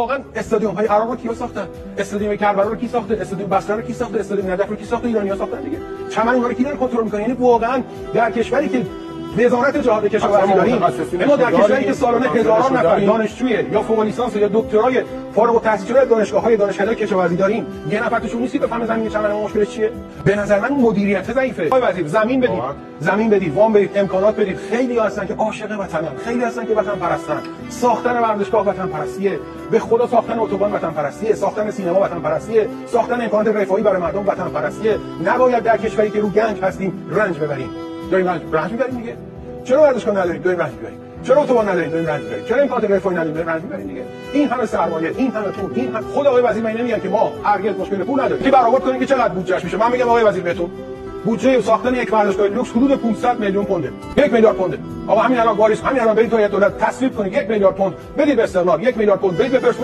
واقعا استادیوم های عراق رو کیا ساختن؟ استادیوم کربلا رو کی ساخته؟ استادیوم بصره رو کی ساخته؟ استادیوم نجف رو کی ساخته؟ ایرانی‌ها ساختن دیگه. چمن اونها رو کی داره کنترل می‌کنه؟ یعنی واقعا در کشوری که وزارت جهاد کشاورزی داریم، ما در کشوری که سالانه هزاران نفر دانشجوی یا فوق لیسانس یا دکترای فارغ التحصیل شده دانشگاه‌های دانشکده کشاورزی داریم، یه نفر توشون نیستی بفهمه زمین چمن ما مشکلش چیه؟ به نظر من مدیریت ضعیفه. آقای وزیر زمین بدید، وام بدید، امکانات بدید. خیلی هستن که عاشق وطنن، خیلی هستن که وطن پرستن. ساختن ورزشگاه وطن پرستیه، به خدا ساختن اتوبان وطن پرستیه، ساختن سینما وطن پرستیه، ساختن امکانات رفاهی برای مردم وطن پرستیه. نباید در کشوری که رو گنج هستیم رنج ببریم. داریم رنج می‌بریم دیگه. چرا ورزشگاه نداریم؟ داریم رنج می‌بریم. چرا اتوبان نداریم؟ داریم رنج می‌بریم. چرا امکانات رفاهی نداریم؟ داریم رنج می‌بریم دیگه. این همه سرمایه، این همه پول، این همه خود آقای وزیر من نمیگن که ما هرگز مشکل پول نداریم. کی برآورد کنیم که چقدر بودجهش میشه؟ من میگم آقای وزیر بهتون بودجه ساختن یک ورزشگاه لوکس حدود 500 میلیون پونده. 1 میلیارد پونده. آقا همین الان واریس همین الان برید تو دولت تصویب کنید 1 میلیارد پوند بدید به استقلال، 1 میلیارد پوند بدید به پرسپولیس.